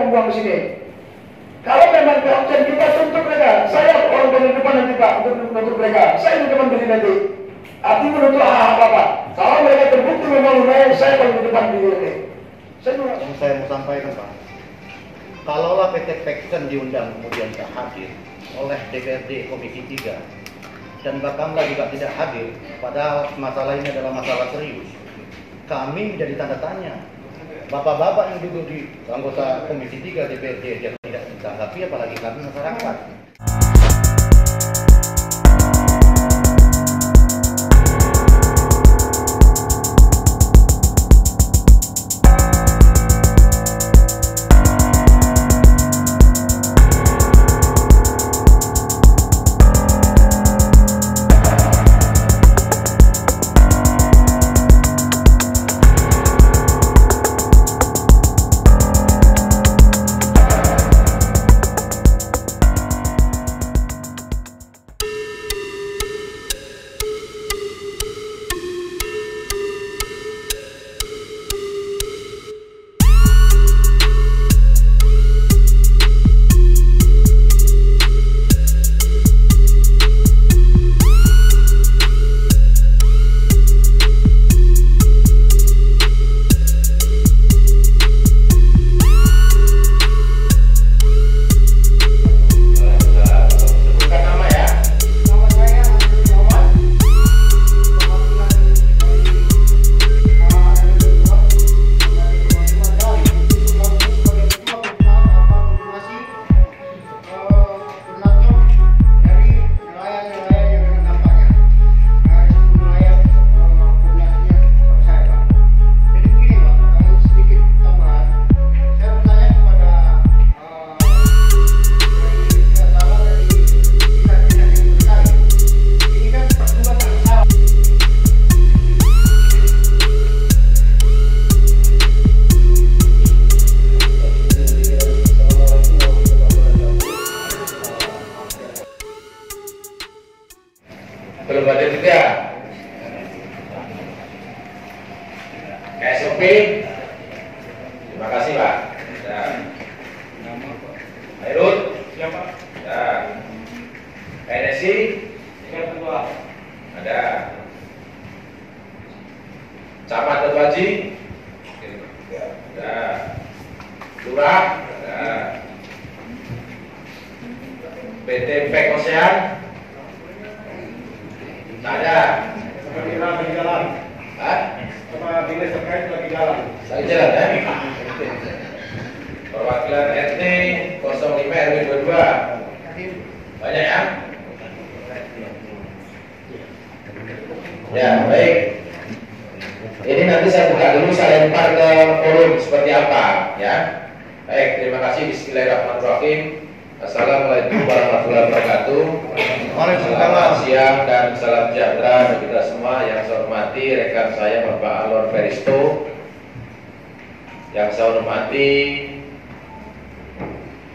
membuang di sini. Kalau memang kewajiban kita tuntut mereka, saya orang penutupan nanti Pak untuk mereka, saya juga memberi nanti. Arti menuntut apa? Kalau mereka terbukti memang saya paling depan di sini. Yang saya mau sampaikan Pak, kalaulah PT Peksen diundang kemudian tak hadir oleh DPRD Komisi 3 dan Bakamla juga tidak hadir, padahal masalah ini adalah masalah serius, kami menjadi tanda tanya. Bapak-bapak yang duduk di anggota Komisi 3 DPRD yang tidak ditanggapi, apalagi kami masyarakat. Belum ada juga SOP. Terima kasih Pak. Airut siapa? NSI yang kedua ada. Camat Ketua Haji ada. Lurah ada. PT Pek Osean ada. Lagi jalan. Hah? Sama dinas terkait lagi jalan. Lagi jalan ya? Perwakilan RT 05 RW 22. Banyak ya? Ya, baik. Ini nanti saya buka dulu, saya lempar ke forum seperti apa ya. Baik, terima kasih. Bismillahirrahmanirrahim. Assalamualaikum warahmatullahi wabarakatuh. Selamat siang dan salam sejahtera bagi kita semua. Yang saya hormati rekan saya Bapak Alor Feristo, yang saya hormati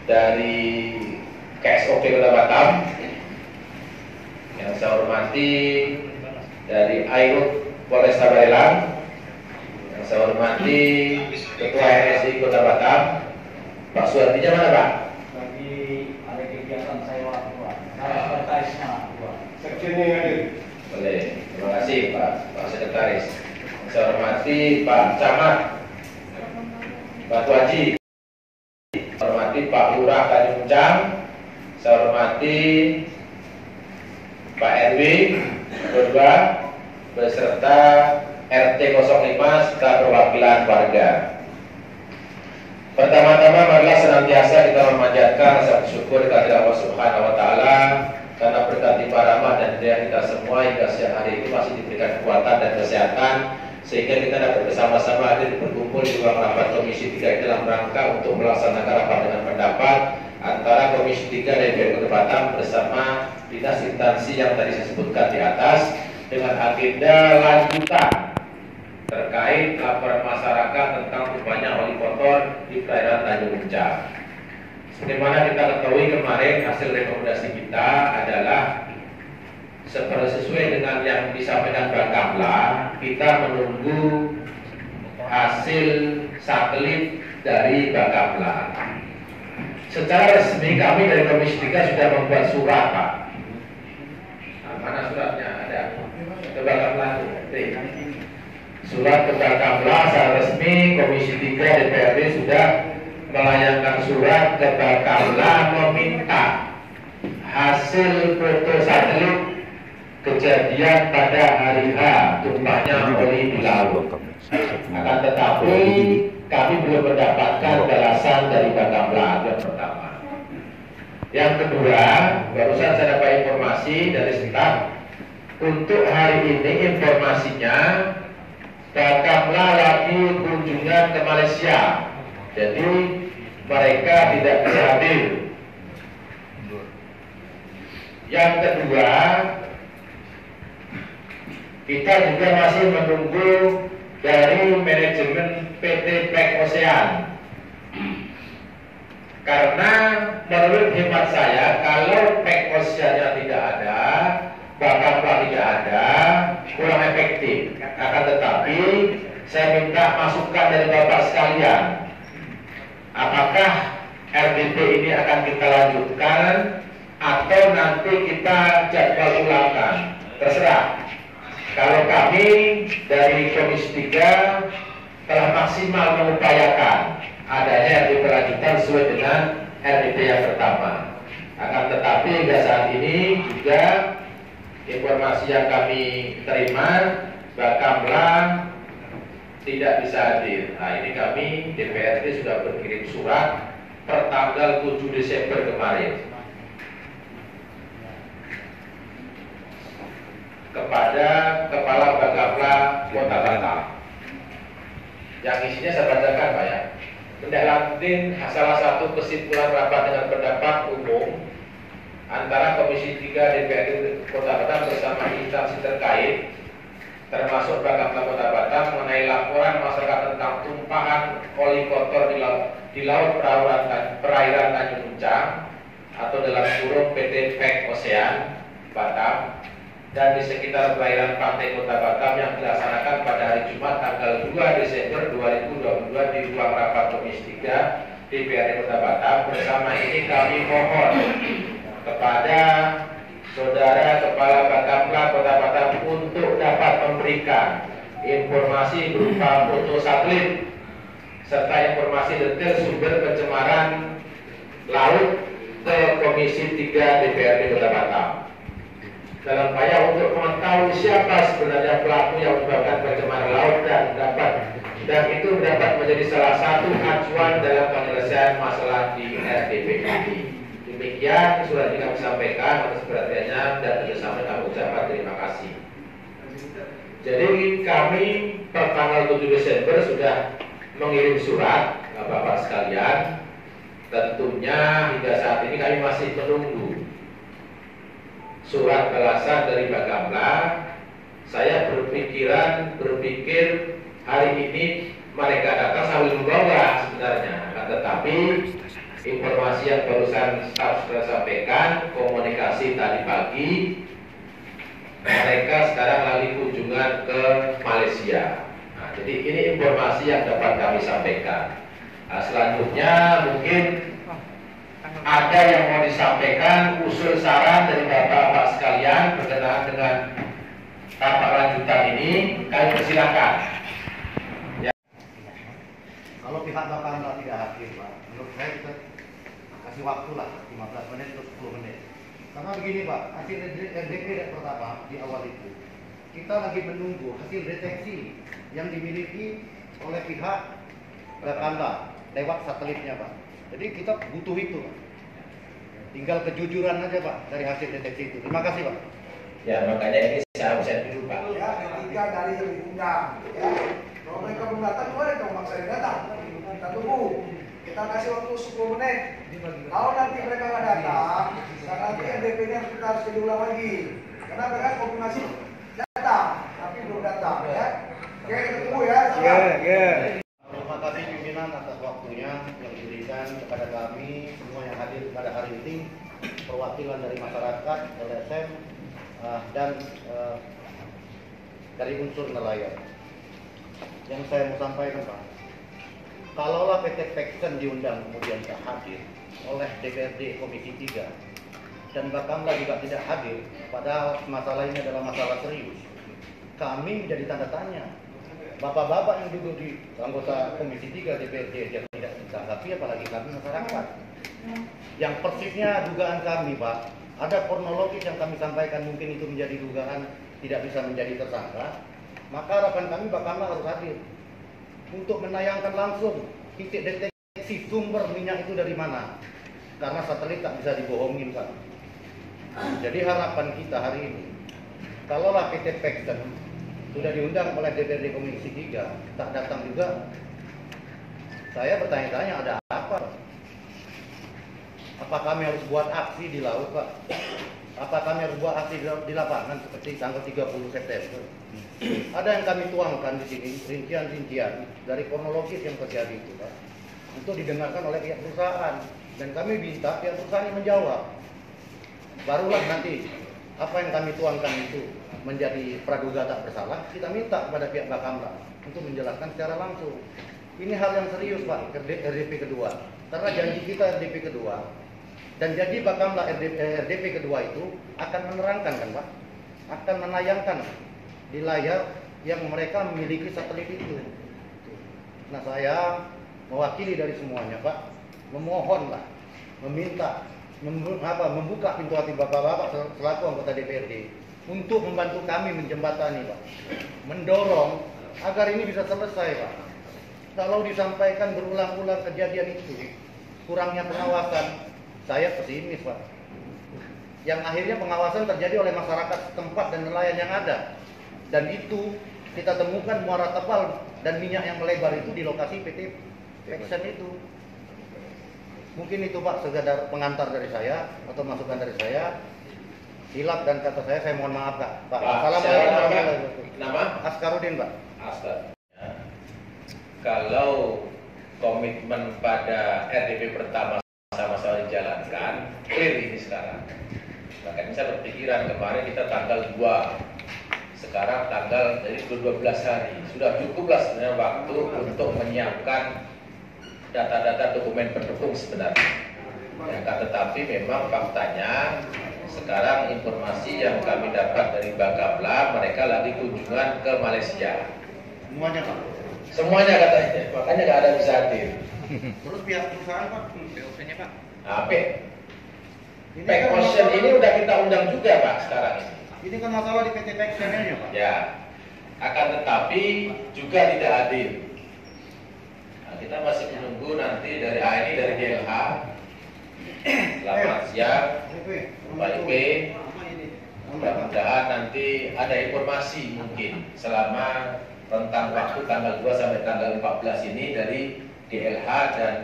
dari KSOP Kota Batam, yang saya hormati dari Airut Polresta Barelang, yang saya hormati Ketua RSI Kota Batam. Pak Suartinya mana Pak? Boleh, terima kasih Pak Sekretaris. Saya hormati Pak Camat, Pak Haji, saya hormati Pak Lurah Tanjung Uncang, saya hormati Pak RW kedua beserta RT 05 serta perwakilan warga. Pertama-tama marilah senantiasa kita memanjatkan rasa bersyukur kepada Allah Subhanahu wa taala karena berkat limpah rahmat dan hidayah kita semua hingga siang hari ini masih diberikan kekuatan dan kesehatan sehingga kita dapat bersama-sama hadir berkumpul di ruang rapat Komisi 3 ini dalam rangka untuk melaksanakan rapat dengan pendapat antara Komisi 3 DPRD Kota Batam bersama dinas instansi yang tadi saya sebutkan di atas dengan agenda lanjutan terkait laporan masyarakat tentang tumpahnya oli kotor di perairan Tanjung Uncang. Sebagaimana kita ketahui kemarin hasil rekomendasi kita adalah sesuai dengan yang disampaikan Bakamla, kita menunggu hasil satelit dari Bakamla. secara resmi kami dari Komisi 3 sudah membuat surat, Pak. Nah, mana suratnya? Ada. Coba kamu surat ke Bakamla secara resmi Komisi 3 DPRD sudah melayangkan surat ke Bakamla meminta hasil foto satelit kejadian pada hari H tumpahnya oli di laut. Akan tetapi kami belum mendapatkan balasan dari Bakamla. Yang pertama. Yang kedua, barusan saya dapat informasi dari staf untuk hari ini informasinya Bakamla lagi kunjungan ke Malaysia, jadi mereka tidak bisa hadir. Yang kedua, kita juga masih menunggu dari manajemen PT Pack Ocean. Karena menurut hemat saya, kalau Pack Ocean-nya tidak ada, Bakamla tidak ada, kurang efektif. Akan tetapi, saya minta masukan dari Bapak sekalian. Apakah RDP ini akan kita lanjutkan atau nanti kita jadwal ulangkan? Terserah. Kalau kami dari Komisi 3 telah maksimal mengupayakan adanya RDP lanjutan sesuai dengan RDP yang pertama. Akan tetapi hingga saat ini juga informasi yang kami terima, Bakamla tidak bisa hadir. Nah, ini kami DPRD sudah berkirim surat per tanggal 7 Desember kemarin kepada Kepala Bakamla Kota Batam. Yang isinya saya bacakan, Pak ya. Mendalamkan salah satu kesimpulan rapat dengan pendapat umum antara Komisi 3 DPRD Kota Batam bersama instansi terkait termasuk Bakamla Kota Batam mengenai laporan masyarakat tentang tumpahan oli kotor di laut perairan Tanjung Uncang atau dalam kurung PT Pack Ocean Batam dan di sekitar perairan pantai Kota Batam yang dilaksanakan pada hari Jumat tanggal 2 Desember 2022 di ruang rapat Komisi 3 DPRD Kota Batam. Bersama ini kami mohon kepada Saudara Kepala Bakamla Kota Batam untuk dapat memberikan informasi berupa foto satelit serta informasi detail sumber pencemaran laut ke Komisi 3 DPRD Kota Batam. Dalam upaya untuk mengetahui siapa sebenarnya pelaku yang menyebabkan pencemaran laut dan itu dapat menjadi salah satu acuan dalam penyelesaian masalah di RDP ini. Demikian surat ini kami sampaikan atas perhatiannya dan kerjasama kami ucapkan terima kasih. Jadi kami per tanggal 7 Desember sudah mengirim surat Bapak sekalian. Tentunya hingga saat ini kami masih menunggu surat balasan dari Bakamla. Saya berpikir hari ini mereka datang sambil membawa sebenarnya, tetapi informasi yang barusan staf sudah sampaikan, komunikasi tadi pagi, mereka sekarang lagi kunjungan ke Malaysia. Nah, jadi ini informasi yang dapat kami sampaikan. Nah, selanjutnya mungkin ada yang mau disampaikan, usul saran dari bapak-bapak sekalian berkenaan dengan rapat lanjutan ini, kami persilakan. Ya. Kalau pihak Bakamla tidak hadir, Pak, menurut saya kita kasih waktu lah 15 menit atau 10 menit. Karena begini, Pak, hasil RDP pertama di awal itu kita lagi menunggu hasil deteksi yang dimiliki oleh pihak Bakamla lewat satelitnya, Pak. Jadi kita butuh itu, Pak. Tinggal kejujuran aja, Pak, dari hasil deteksi itu. Terima kasih, Pak. Ya, makanya ini saya absen dulu, Pak. Ya, ketika dari yang diundang, ya. Kalau mereka belum datang, boleh dong maksa yang datang. Kita tunggu. Kita kasih waktu 10 menit. Kalau nanti mereka nggak datang, nanti RDP-nya kita harus diulang lagi. Karena mereka konfirmasi datang, tapi belum datang, ya. Oke, kita tunggu ya. Terima kasih pimpinan atas waktunya yang diberikan kepada kami semua yang hadir pada hari ini, perwakilan dari masyarakat, LSM, dan dari unsur nelayan. Yang saya mau sampaikan, Pak, Kalaulah PT Peksen diundang kemudian tak hadir oleh DPRD Komisi 3 dan Bakamla juga tidak hadir, padahal masalah ini adalah masalah serius, kami menjadi tanda tanya. Bapak-bapak yang duduk di anggota Komisi 3 DPRD yang tidak ditanggapi, apalagi kami masyarakat. Yang persisnya dugaan kami, Pak, ada kronologis yang kami sampaikan, mungkin itu menjadi dugaan tidak bisa menjadi tersangka, maka harapan kami Bakamla harus hadir untuk menayangkan langsung titik deteksi sumber minyak itu dari mana, karena satelit tak bisa dibohongin, Pak. Jadi harapan kita hari ini, kalaulah PT Peksen sudah diundang oleh DPRD Komisi 3 tak datang juga, saya bertanya-tanya ada apa, Pak? Apa kami harus buat aksi di laut, Pak? Apa kami harus buat aksi di lapangan seperti tanggal 30 September? Ada yang kami tuangkan di sini, rincian-rincian dari kronologis yang terjadi itu, Pak, untuk didengarkan oleh pihak perusahaan, dan kami minta pihak perusahaan menjawab. Barulah nanti apa yang kami tuangkan itu menjadi praduga tak bersalah, kita minta kepada pihak Bakamla untuk menjelaskan secara langsung. Ini hal yang serius, Pak, RDP kedua. Karena janji kita RDP kedua dan janji Bakamla RDP kedua itu akan menerangkan, kan, Pak, akan menayangkan di layar yang mereka memiliki satelit itu. Nah, saya mewakili dari semuanya, Pak, memohonlah, meminta, membuka pintu hati bapak-bapak selaku anggota DPRD untuk membantu kami menjembatani, Pak, mendorong agar ini bisa selesai, Pak. Kalau disampaikan berulang-ulang kejadian itu, kurangnya pengawasan, saya pesimis, Pak. Yang akhirnya pengawasan terjadi oleh masyarakat setempat dan nelayan yang ada. Dan itu kita temukan muara tebal dan minyak yang melebar itu di lokasi PT Peksen itu. Mungkin itu, Pak, sekedar pengantar dari saya atau masukan dari saya. Hilap dan kata saya mohon maaf, Pak. Assalamualaikum warahmatullahi wabarakatuh. Nama? Askarudin, Pak. Askar. Kalau komitmen pada RDP pertama sama-sama dijalankan, clear ini sekarang. Makanya saya berpikiran kemarin kita tanggal 2, sekarang tanggal dari 12 hari. Sudah cukuplah sebenarnya waktu untuk menyiapkan data-data dokumen pendukung sebenarnya. Ya, tetapi memang faktanya sekarang informasi yang kami dapat dari Bakamla, mereka lagi kunjungan ke Malaysia. Semuanya, Pak. Semuanya katanya, makanya nggak ada bisa hadir. Terus pihak perusahaan, Pak, POC-nya, Pak. Apa? Pek Ocean ini udah kita undang juga, Pak, sekarang ini. Ini kan masalah di PT Peksen-nya, Pak. Ya, akan tetapi juga tidak hadir. Nah, kita masih menunggu nanti dari ini dari DLH. Selamat siang, Pak IP. Mudah-mudahan nanti ada informasi mungkin selama rentang waktu tanggal 2 sampai tanggal 14 ini dari DLH, dan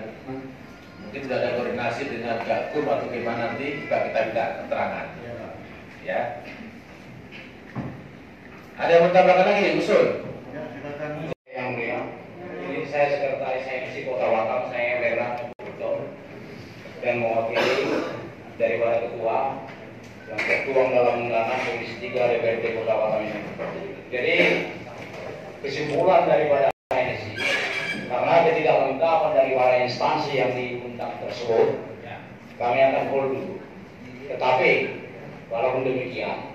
mungkin sudah ada koordinasi dengan Gakum atau gimana nanti juga kita minta keterangan. Ya. Ada yang mau tambahkan lagi, usul? Ya, silakan. Yang mulia, ini saya sekretaris HMC Kota Batam, saya Bernard Puto, dan mewakili dari para ketua yang tertuang dalam undangan Komisi 3 DPRD Kota Batam ini. Jadi kesimpulan daripada HMC, karena ketidaklengkapan dari para instansi yang diundang tersebut, kami akan hold dulu. Tetapi walaupun demikian,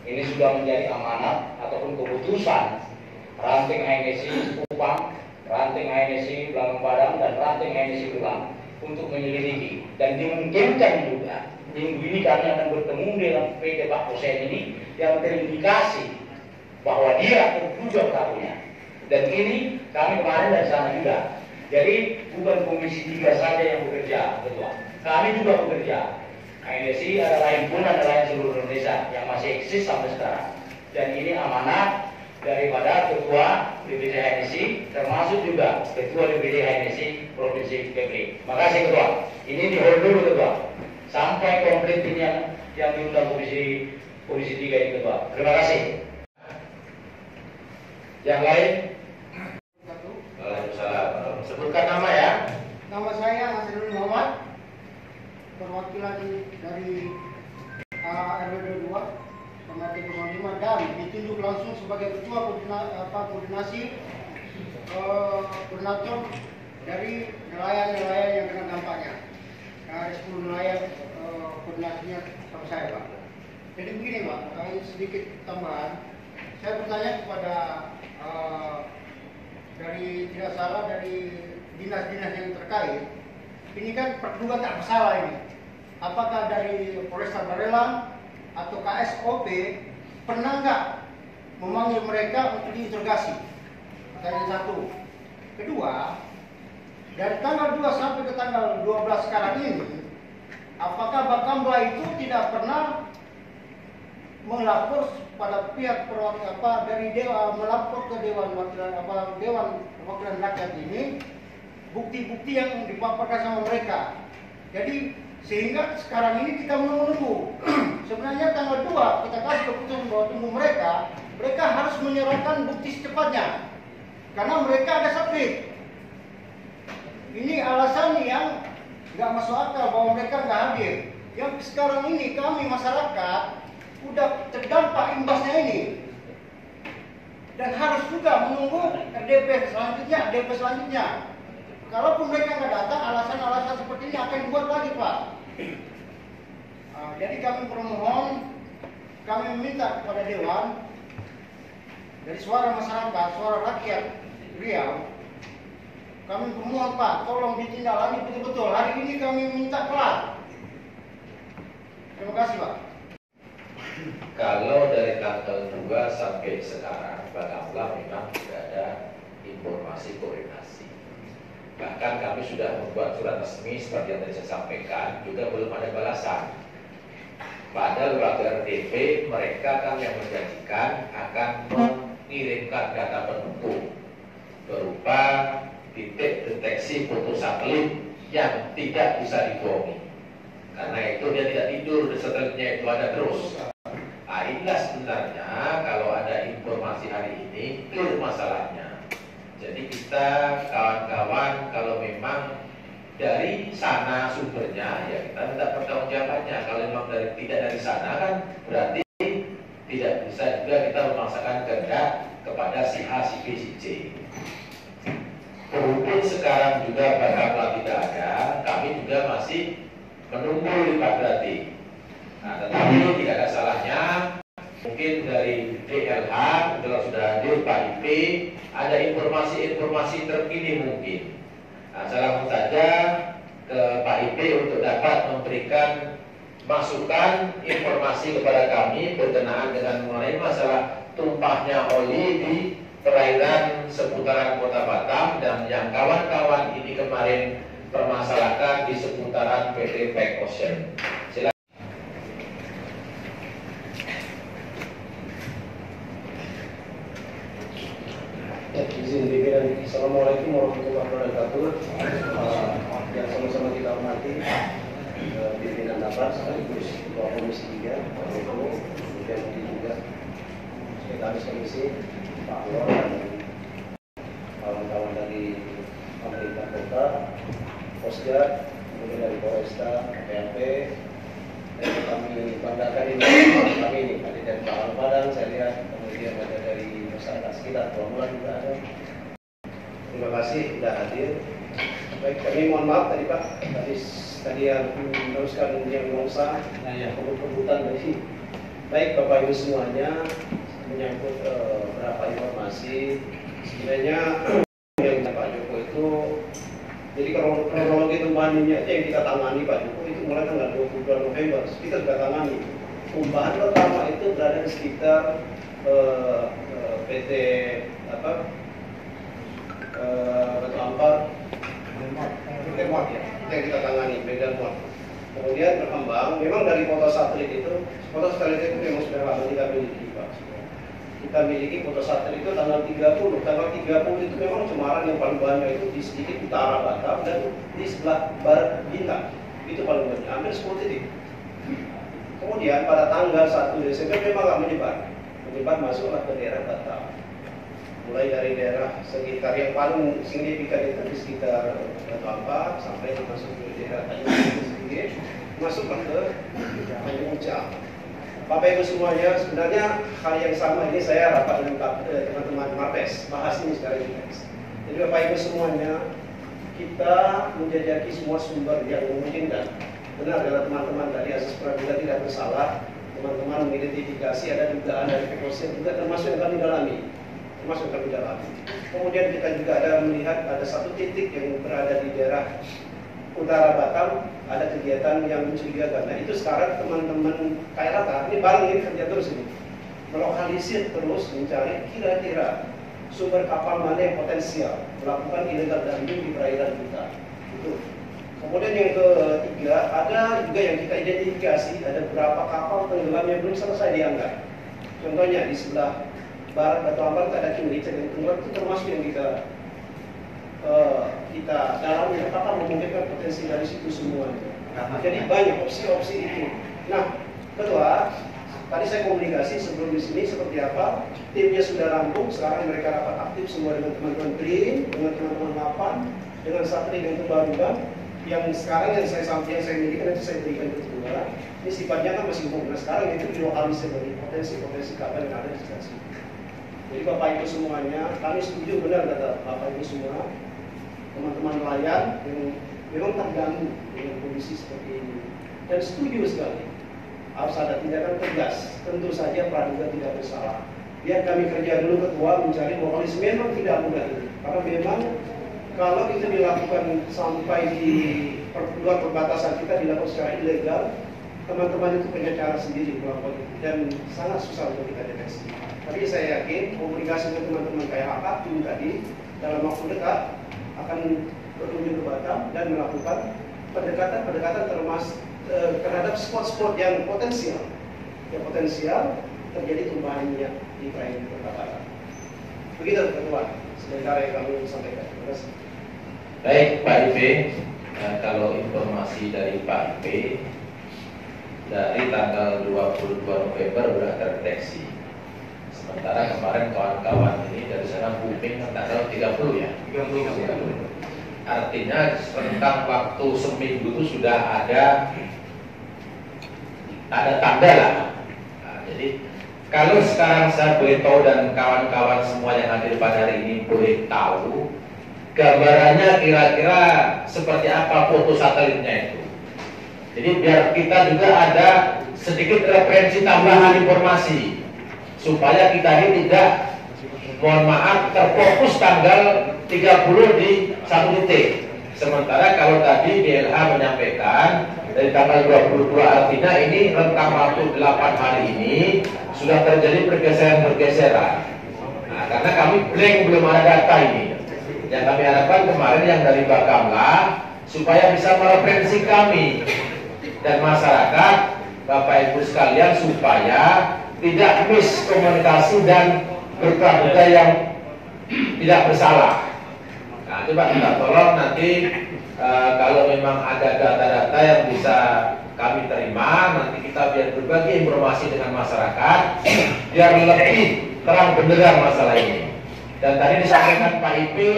ini sudah menjadi amanat ataupun keputusan ranting HMC Kupang, ranting HMC Belangong Padang, dan ranting HMC Belang untuk menyelidiki, dan dimungkinkan juga minggu ini kami akan bertemu dengan PT Pak Kosen ini yang terindikasi bahwa dia terduga pelakunya. Dan ini kami kemarin dari sana juga. Jadi bukan Komisi 3 saja yang bekerja, ketua. Kami juga bekerja. HMC adalah himpunan nelayan seluruh Indonesia yang masih eksis sampai sekarang. Dan ini amanat daripada Ketua DPD HMC, termasuk juga Ketua DPD HMC Provinsi Kepri. Makasih Ketua. Ini di hold dulu Ketua, sampai komplit ini yang diundang Komisi 3 ini Ketua. Terima kasih. Yang lain? Waalaikumsalam. Sebutkan nama ya. Nama saya Nasrul Muhammad, perwakilan dari RW 2 Pemati 05, dan ditunjuk langsung sebagai ketua koordinasi koordinator dari nelayan-nelayan yang kena dampaknya. Karena ada 10 nelayan koordinasinya sama saya, Pak. Jadi begini, Pak, sedikit tambahan. Saya bertanya kepada dari tidak salah dari dinas-dinas yang terkait. Ini kan terduga tak bersalah ini. Apakah dari Polresta Barelang atau KSOP pernah nggak memanggil mereka untuk diinterogasi? Pertanyaan satu. Kedua, dari tanggal 2 sampai ke tanggal 12 sekarang ini, apakah Bakamla itu tidak pernah melapor pada pihak dari melapor ke Dewan Perwakilan Rakyat ini bukti-bukti yang dipaparkan sama mereka. Jadi sehingga sekarang ini kita menunggu. Sebenarnya tanggal 2 kita kasih keputusan bahwa tunggu mereka harus menyerahkan bukti secepatnya. Karena mereka ada sakit. Ini alasan yang nggak masuk akal bahwa mereka nggak hadir. Yang sekarang ini kami masyarakat udah terdampak imbasnya ini. Dan harus juga menunggu DP selanjutnya. Kalaupun mereka nggak datang, alasan-alasan seperti ini akan dibuat lagi, Pak. Jadi kami permohon, kami meminta kepada Dewan dari suara masyarakat, suara rakyat Riau, kami permohon, Pak, tolong ditindaklanjuti betul-betul. Hari ini kami minta kelar. Terima kasih, Pak. Kalau dari tanggal 2 sampai sekarang, Bakamla memang tidak ada informasi koordinasi. Bahkan kami sudah membuat surat resmi seperti yang tadi saya sampaikan, juga belum ada balasan. Padahal waktu RTP mereka kan yang menjanjikan akan mengirimkan data pendukung berupa titik deteksi foto satelit yang tidak bisa dibohongi. Karena itu dia tidak tidur, satelitnya itu ada terus. Nah, inilah sebenarnya kalau ada informasi hari ini clear masalahnya. Jadi kita kawan-kawan kalau memang dari sana sumbernya ya kita minta pertanggungjawabannya. Kalau memang tidak dari sana kan berarti tidak bisa juga kita memaksakan kehendak kepada si A, si B, si C. Berhubung sekarang juga Bakamla tidak ada, kami juga masih menunggu di Pak Grati. Nah, tetapi tidak ada salahnya mungkin dari DLH kalau sudah hadir Pak IP ada informasi-informasi terkini mungkin. Nah, saya langsung saja ke Pak IP untuk dapat memberikan masukan informasi kepada kami berkenaan dengan mengenai masalah tumpahnya oli di perairan seputaran Kota Batam dan yang kawan-kawan ini kemarin permasalahkan di seputaran PT Pack Ocean. Silakan. Assalamualaikum warahmatullahi wabarakatuh. Yang sama-sama kita hormati pimpinan Dapat sekaligus Ketua Komisi 3 Pak Joko, kemudian juga Sekretaris Komisi Pak Lor dan kawan-kawan dari pemerintah kota, Posgat, kemudian dari Polresta, KPAP. Dan kami banggakan ini kami ini ada dari Pak Padang, saya lihat, kemudian ada dari masyarakat sekitar, Tuan juga ada. Terima kasih sudah hadir. Baik, kami mohon maaf tadi Pak, tadi yang meneruskan yang mengsa, kebutuhan dari baik Bapak Ibu semuanya menyangkut beberapa informasi. Sebenarnya yang Pak Joko itu, jadi kronologi tumpahan minyak yang kita tangani Pak Joko itu mulai tanggal 22 November kita sudah tangani. Tumpahan pertama itu berada di sekitar PT Batu Ampar, Delmont ya, yang kita tangani, Delmont. Kemudian berkembang, memang dari foto satelit itu memang sudah lama kita miliki Pak. Kita miliki foto satelit itu tanggal 30 itu memang cemaran yang paling banyak itu di sedikit utara Batam dan di sebelah barat Bintang, itu paling banyak, hampir 10 titik. Kemudian pada tanggal 1 Desember memang nggak menyebar masuklah ke daerah Batam. Mulai dari daerah sekitar yang paling signifikan itu di sekitar Batu Ampar sampai masuk ke daerah Tanjung sedikit, masuklah ke Tanjung Ucang. Bapak Ibu semuanya, sebenarnya hal yang sama ini saya rapat dengan teman-teman Mabes, bahas ini secara intens. Jadi Bapak Ibu semuanya, kita menjajaki semua sumber yang memungkinkan. Benar kalau teman-teman tadi asas praduga tidak bersalah, teman-teman mengidentifikasi ada dugaan dari kepolisian juga termasuk yang kami dalami. Kemudian kita juga ada melihat ada satu titik yang berada di daerah utara Batam, ada kegiatan yang mencurigakan. Nah itu sekarang teman-teman KLHK ini bareng ini kerja terus ini, melokalisir terus mencari kira-kira sumber kapal mana yang potensial melakukan illegal dumping di perairan kita. Itu. Kemudian yang ketiga, ada juga yang kita identifikasi ada beberapa kapal tenggelam yang belum selesai diangkat. Contohnya di sebelah barat Batu Ambon ada Kimlicek yang tenggelam, itu termasuk yang kita dalami apakah memungkinkan potensi dari situ semuanya. Jadi banyak opsi-opsi itu. Nah, kedua, tadi saya komunikasi sebelum di sini seperti apa, timnya sudah rampung, sekarang mereka rapat aktif semua dengan teman-teman BRIN, dengan teman-teman LAPAN, dengan satelit yang terbarukan, yang sekarang yang saya miliki nanti saya berikan ke saudara. Ini sifatnya kan masih umum. Nah sekarang itu dilokalisir dari potensi kapal yang ada di sekitar sini. Jadi Bapak Ibu semuanya, kami setuju benar kata Bapak Ibu semua, teman-teman nelayan yang memang terganggu dengan kondisi seperti ini, dan setuju sekali harus ada tindakan tegas. Tentu saja praduga tidak bersalah. Biar kami kerja dulu ketua mencari lokalisme, memang tidak mudah ini, karena memang kalau itu dilakukan sampai di luar perbatasan kita dilakukan secara ilegal, teman-teman itu punya cara sendiri melakukan itu dan sangat susah untuk kita deteksi. Tapi saya yakin komunikasi dengan teman-teman KLHK tim tadi dalam waktu dekat akan berkunjung ke Batam dan melakukan pendekatan terhadap spot-spot yang potensial terjadi tumpahan minyak di perairan perairan. Begitu ketua, sementara yang kami sampaikan. Terima kasih. Baik Pak Ipe, kalau informasi dari Pak Ipe dari tanggal 22 November sudah terdeteksi. Sementara kemarin kawan-kawan ini dari sana booming tanggal 30 ya. 30. Artinya rentang waktu seminggu itu sudah ada tanda lah. Nah, jadi kalau sekarang saya boleh tahu dan kawan-kawan semua yang hadir pada hari ini boleh tahu gambarannya kira-kira seperti apa foto satelitnya itu. Jadi biar kita juga ada sedikit referensi tambahan informasi supaya kita ini tidak, mohon maaf, terfokus tanggal 30 di satu titik. Sementara kalau tadi DLH menyampaikan dari tanggal 22, artinya ini rentang waktu 8 hari ini sudah terjadi pergeseran-pergeseran. Nah, karena kami blank, belum ada data ini. Yang kami harapkan kemarin yang dari Bakamla supaya bisa mereferensi kami dan masyarakat, Bapak Ibu sekalian, supaya tidak miskomunikasi dan berpraduga yang tidak bersalah. Nah, coba kita tolong nanti kalau memang ada data-data yang bisa kami terima, nanti kita biar berbagi informasi dengan masyarakat biar lebih terang benderang masalah ini. Dan tadi disampaikan Pak Ipi,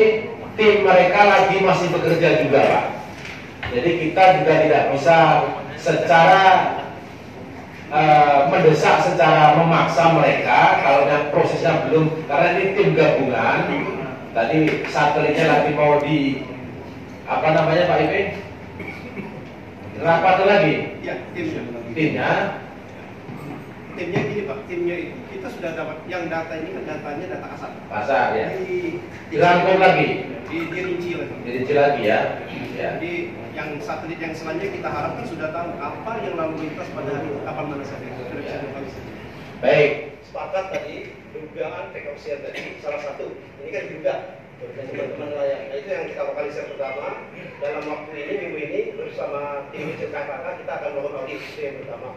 tim mereka lagi masih bekerja juga Pak. Jadi kita juga tidak bisa secara mendesak, secara memaksa mereka kalau yang prosesnya belum, karena ini tim gabungan. Tadi satelitnya lagi mau di apa namanya Pak Ipi? Rapat lagi? Ya, timnya gini Pak, timnya itu kita sudah dapat yang data ini kan datanya data kasar ya. Dirangkum lagi, dirinci lagi ya. Jadi yang satelit yang selanjutnya kita harapkan sudah tahu apa yang lalu lintas pada hari kapan mana saja. Baik. Sepakat tadi dugaan prekausian tadi salah satu ini kan juga teman-teman nelayan. Nah, itu yang kita lokalisir pertama dalam waktu ini minggu ini bersama tim KLHK kita akan melakukan audit itu yang pertama.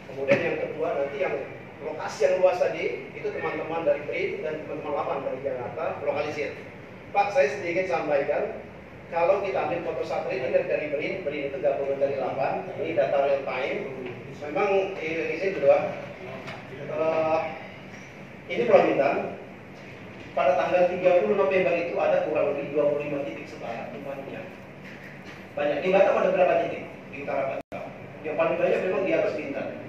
Kemudian yang kedua nanti yang lokasi yang luas tadi itu teman-teman dari BRIN dan teman-teman LAPAN dari Jakarta lokalisir. Pak, saya sedikit sampaikan kalau kita ambil foto satelit ini dari BRIN itu gabungan dari LAPAN, ini data real time. Memang izin kedua, ini Pulau Bintan. Pada tanggal 30 November itu ada kurang lebih 25 titik sebaran tumpahannya. Banyak. Di Batam ada berapa titik? Di utara Batam. Yang paling banyak memang di atas Bintan.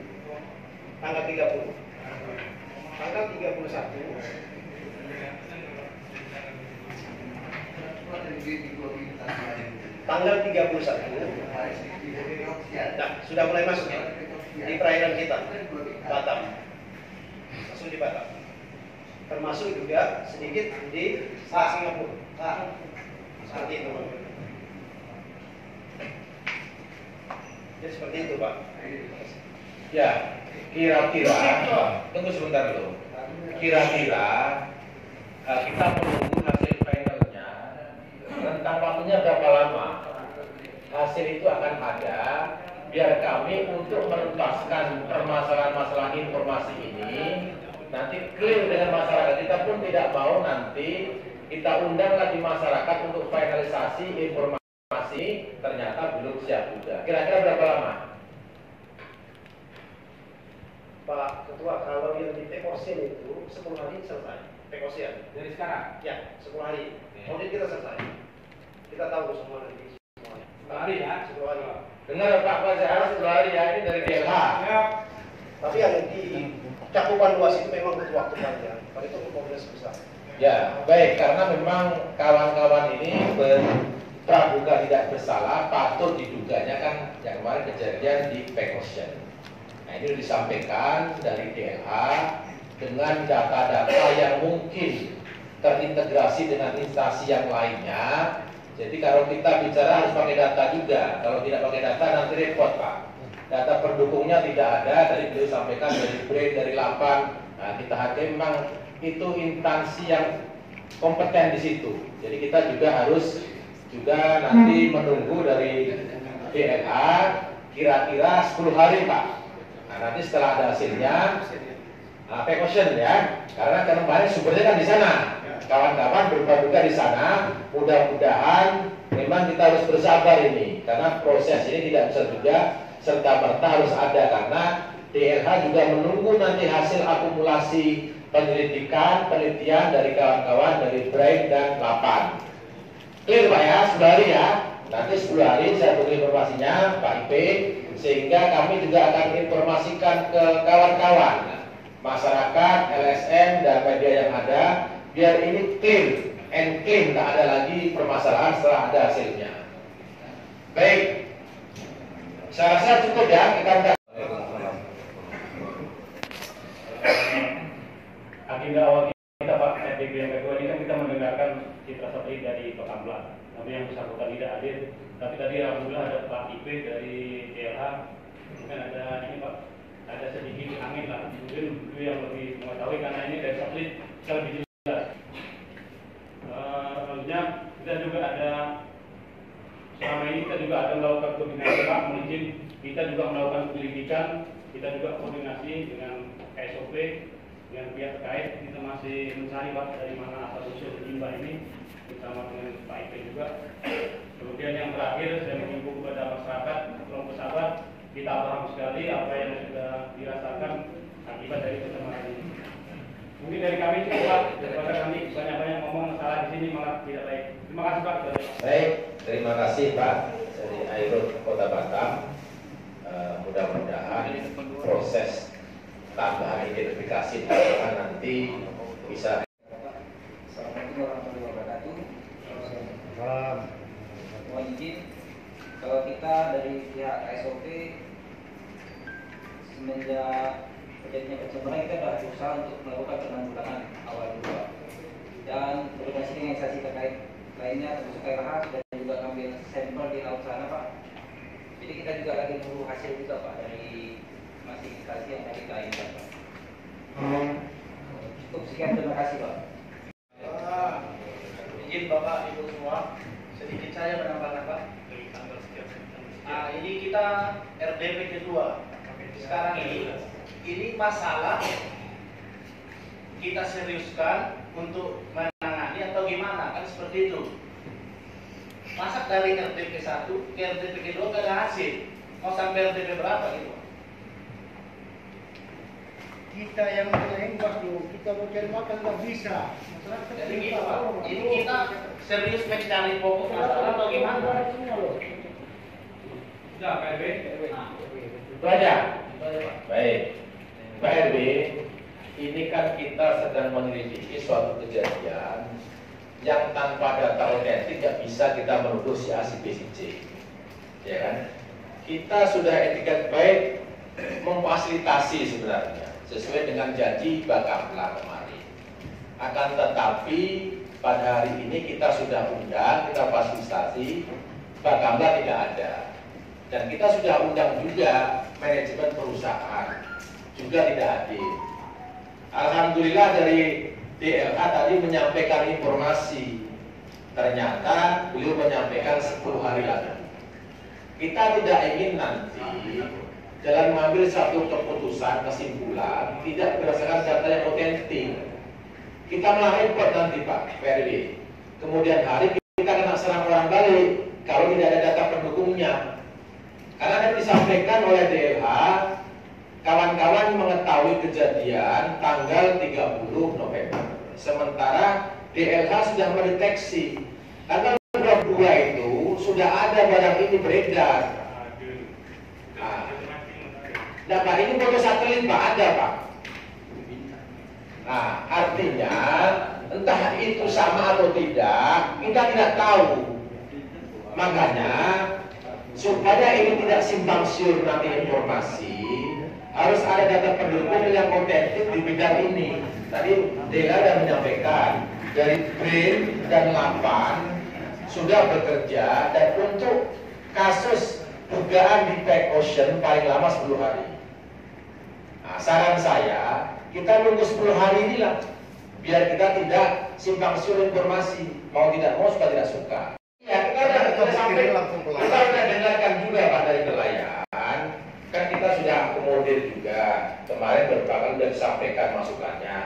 Tanggal 30. Tanggal 31. tanggal 31. Nah, sudah mulai masuk ya di perairan kita, Batam. Langsung di Batam. Termasuk juga sedikit di Singapura. Seperti itu, Pak. Jadi seperti itu, Pak. Ya, kira-kira, tunggu sebentar dulu. Kira-kira kita menunggu hasil finalnya. Rentang waktunya berapa lama? Hasil itu akan ada. Biar kami untuk menuntaskan permasalahan-masalah informasi ini nanti clear dengan masyarakat. Kita pun tidak mau nanti kita undang lagi masyarakat untuk finalisasi informasi ternyata belum siap juga. Kira-kira berapa lama? Pak Ketua, kalau yang di Pekosen itu 10 hari selesai. Pekosen. Dari sekarang? Ya, 10 hari. Audit kita selesai. Kita tahu semua nanti. 10 hari ya? 10 hari. Dengar Pak Fajar, 10 hari ya, ini dari DLH. Ya. Tapi yang di cakupan luas itu memang butuh waktu panjang. Pada itu progres besar. Ya, baik, karena memang kawan-kawan ini praduga tidak bersalah, patut diduganya kan yang kemarin kejadian di Pekosen. Nah, ini disampaikan dari DLH dengan data-data yang mungkin terintegrasi dengan instansi yang lainnya. Jadi kalau kita bicara harus pakai data juga. Kalau tidak pakai data nanti repot, Pak. Data pendukungnya tidak ada. Tadi beliau sampaikan dari BRAIN, dari LAPAN. Nah, kita hargai memang itu instansi yang kompeten di situ. Jadi kita juga harus juga nanti menunggu dari DLH kira-kira 10 hari, Pak. Nah, nanti setelah ada hasilnya, Pekosen ya, karena kemarin sumbernya kan di sana. Kawan-kawan berpraduga di sana, mudah-mudahan memang kita harus bersabar ini karena proses ini tidak bisa juga serta-merta harus ada karena DLH juga menunggu nanti hasil akumulasi penyelidikan, penelitian dari kawan-kawan dari BRAIN dan LAPAN. Clear Pak ya, 10 hari ya. Nanti 10 hari saya tunggu informasinya Pak IP, sehingga kami juga akan informasikan ke kawan-kawan masyarakat, LSM dan media yang ada, biar ini clear and clean, tak ada lagi permasalahan setelah ada hasilnya. Baik, saya rasa cukup ya, kita udah. Agenda awal kita Pak, RDP yang kedua ini kan kita mendengarkan citra satelit dari Bakamla, tapi yang bersangkutan tidak hadir. Tapi tadi alhamdulillah ada Pak IP dari DLH, mungkin ada ini Pak, ada sedikit angin lah, mungkin itu yang lebih mengetahui karena ini dari satelit bisa lebih jelas. Selanjutnya kita juga ada selama ini kita juga ada melakukan koordinasi Pak, mungkin kita juga melakukan penyelidikan, kita juga koordinasi dengan KSOP, dengan pihak terkait. Kita masih mencari Pak dari mana asal usul limbah ini bersama dengan Pak IP juga. Kemudian yang terakhir saya mengimbau kepada masyarakat tolong bersabar, kita paham sekali apa yang sudah dirasakan akibat dari pencemaran ini. Mungkin dari kami cukup Pak, daripada kami banyak-banyak ngomong masalah di sini malah tidak baik. Terima kasih Pak. Baik, terima kasih Pak dari Airut Kota Batam. Mudah-mudahan proses tambahan identifikasi tambahan nanti bisa. Assalamualaikum warahmatullahi wabarakatuh. Mohon izin, kalau kita dari pihak KSOP semenjak terjadinya pencemaran kita sudah berusaha untuk melakukan penanggulangan awal juga dan koordinasi dengan instansi terkait lainnya termasuk KLH dan juga ngambil sampel di laut sana Pak. Jadi kita juga lagi menunggu hasil juga Pak dari masing instansi yang tadi kita inginkan Pak. Cukup sekian, terima kasih Pak. Izin Bapak Ibu semua, sedikit saya menambahkan Pak. Ini kita RDP kedua. Sekarang ini masalah kita seriuskan untuk menangani atau gimana, kan seperti itu. Masa dari RDP 1 ke RDP kedua gak ada hasil, mau sampai RDP berapa gitu? Kita yang menembak dulu, kita mau cari makan nggak bisa. Jadi gitu Pak, ini kita serius mencari pokok masalah atau gimana? Sudah, Pak RW. Itu aja. Baik, Pak RW, ini kan kita sedang menyelidiki suatu kejadian yang tanpa data otentik nggak bisa kita menuduh si A, si B, si C, ya kan? Kita sudah etikat baik memfasilitasi sebenarnya sesuai dengan janji Bakamla kemarin. Akan tetapi pada hari ini kita sudah undang, kita fasilitasi, Bakamla tidak ada. Dan kita sudah undang juga manajemen perusahaan, juga tidak hadir. Alhamdulillah dari DLH tadi menyampaikan informasi, ternyata beliau menyampaikan 10 hari lalu. Kita tidak ingin nanti dalam mengambil satu keputusan, kesimpulan tidak berdasarkan data yang otentik. Kita malah repot nanti Pak PRW. Kemudian hari kita kena serang orang balik kalau tidak ada data pendukungnya. Karena yang disampaikan oleh DLH, kawan-kawan mengetahui kejadian tanggal 30 November. Sementara DLH sudah mendeteksi tanggal 22 itu sudah ada barang ini beredar. Nah Pak, ini foto satelit Pak, ada Pak. Nah, artinya entah itu sama atau tidak, kita tidak tahu. Makanya supaya ini tidak simpang siur nanti informasi, harus ada data pendukung yang otentik di bidang ini. Tadi Dela sudah menyampaikan dari BRIN dan LAPAN sudah bekerja, dan untuk kasus dugaan di Pack Ocean paling lama 10 hari. Nah, saran saya kita nunggu 10 hari inilah, biar kita tidak simpang siur informasi, mau tidak mau, suka tidak suka. Ya, kita sudah dengarkan juga Pak dari nelayan, kan kita sudah akomodir juga, kemarin beberapa kali sudah disampaikan masukannya.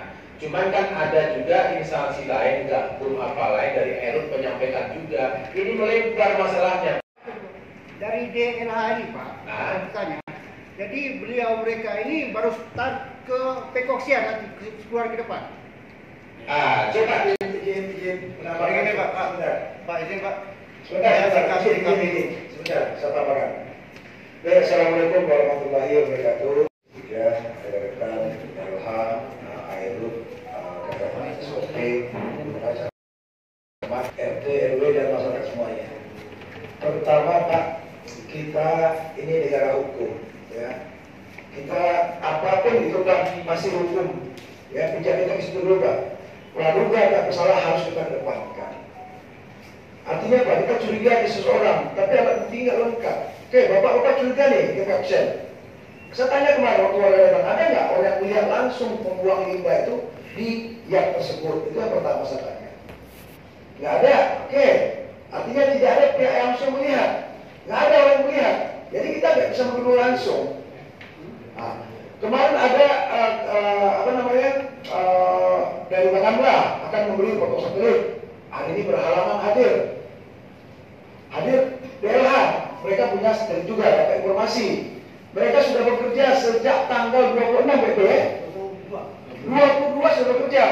Cuman kan ada juga instansi lain, Gakum apa lain dari Erut menyampaikan juga, ini melebar masalahnya. Dari DLH ini Pak, saya bertanya. Jadi beliau mereka ini baru start ke Pekoksia nanti keluar ke depan. Coba Izin. Pak, ini Pak, Pak izin Pak. Sebentar, saya tambahkan. Assalamualaikum warahmatullahi wabarakatuh. Ya, rekan LH, Airut, kakak SOP, RT, RW dan masyarakat semuanya. Pertama Pak, kita ini negara hukum, ya. Kita apapun itu Pak masih hukum, ya. Pinjam kita bisa dulu Pak. Praduga ada kesalahan harus kita kedepankan. Artinya Pak, kita curiga di seseorang, tapi alat bukti nggak lengkap. Oke, Bapak curiga nih ke kapsen. Saya tanya kemarin waktu warga datang, ada nggak orang yang melihat langsung membuang limbah itu di yak tersebut? Itu yang pertama saya tanya. Nggak ada, oke. Artinya tidak ada pihak yang langsung melihat. Nggak ada orang yang melihat. Jadi kita nggak bisa menuduh langsung. Nah, kemarin ada dari Bakamla akan memberi foto satelit. Hari ini berhalaman hadir DLH, mereka punya satelit juga, dapat informasi. Mereka sudah bekerja sejak tanggal 26 PP, 22 sudah bekerja.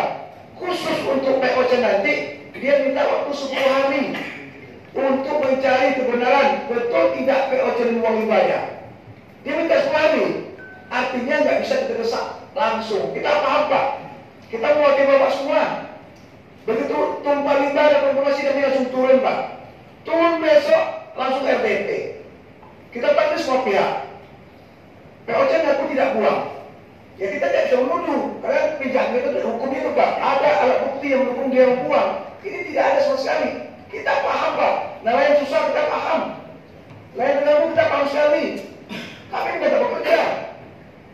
Khusus untuk POC nanti, dia minta waktu 10 hari untuk mencari kebenaran betul tidak POC membuang limbahnya. Dia minta 10 hari, artinya nggak bisa kita desak langsung. Kita apa? Kita mewakili Bapak semua. Begitu tumpah limbah dan informasi kami langsung turun Pak. Turun besok langsung RTP. Kita panggil semua pihak. POC ngaku tidak buang. Ya kita tidak bisa menuduh, karena pihak itu hukum itu Pak. Ada alat bukti yang mendukung dia membuang. Ini tidak ada sama sekali. Kita paham Pak. Nelayan susah kita paham. Nelayan mengganggu kita paham sekali. Tapi kita bekerja.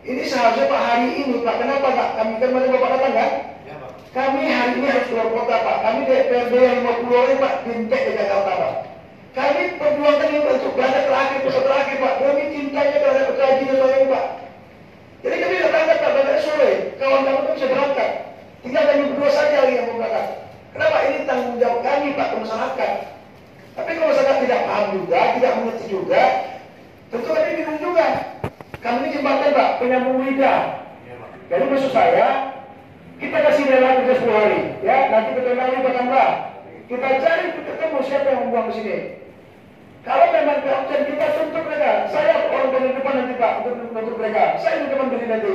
Ini seharusnya Pak hari ini Pak. Kenapa Pak? Kami kemarin Bapak datang kan? Kami hari ini harus keluar kota Pak. Kami DPRD yang 50 orang Pak, bintek di Jakarta Pak. Kami perjuangkan ini untuk belanja terakhir, pusat terakhir Pak. Kami cintanya terhadap petani dan lain Pak. Jadi kami sudah berangkat Pak, berangkat sore. Kawan-kawan itu bisa berangkat. Tinggal kami berdua saja yang mau berangkat. Kenapa? Ini tanggung jawab kami Pak ke masyarakat. Tapi kalau masyarakat tidak paham juga, tidak mengerti juga, tentu kami bingung juga. Kami ini jembatan Pak, penyambung lidah. Jadi maksud saya, kita kasih rela kerja 10 hari, ya. Nanti kita lalui Bakamla. Kita cari ketemu siapa yang membuang di sini. Kalau memang keabsen kita tuntut mereka. Saya orang dari depan nanti Pak untuk mereka. Saya di depan berdiri nanti.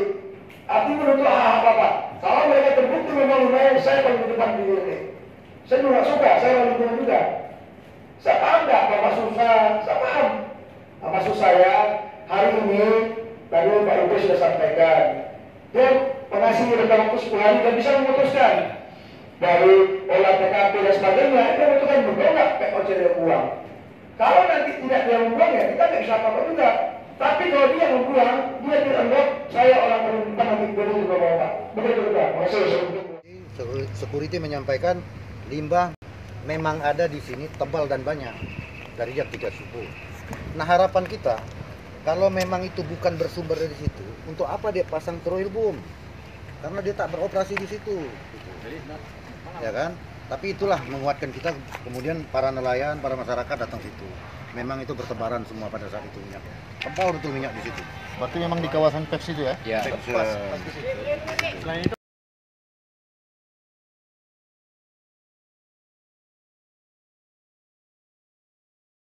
Artinya menuntut hak-hak Bapak. Kalau mereka terbukti memang lumayan, saya paling di depan berdiri nanti. Saya juga suka, saya lingkungan juga. Saya paham nggak Bapak susah, saya paham. Maksud saya hari ini tadi Pak Ibu sudah sampaikan, dia pengasih mereka waktu 10 hari dan bisa memutuskan dari olah TKP dan sebagainya. Dia memutuskan membuang POC dengan uang. Kalau nanti tidak dia membuang ya kita nggak bisa apa-apa juga. Tapi kalau dia membuang, dia tidak anggap saya orang pemerintah nanti boleh juga bawa. Begitu juga. Security menyampaikan limbah memang ada di sini tebal dan banyak dari jam 3 subuh. Nah harapan kita kalau memang itu bukan bersumber dari situ, untuk apa dia pasang kroil boom? Karena dia tak beroperasi di situ, gitu. Ya kan? Tapi itulah menguatkan kita. Kemudian para nelayan, para masyarakat datang situ. Memang itu bertebaran semua pada saat itu minyak. Tebal betul minyak di situ. Berarti memang di kawasan PEX itu ya? Ya. Selain itu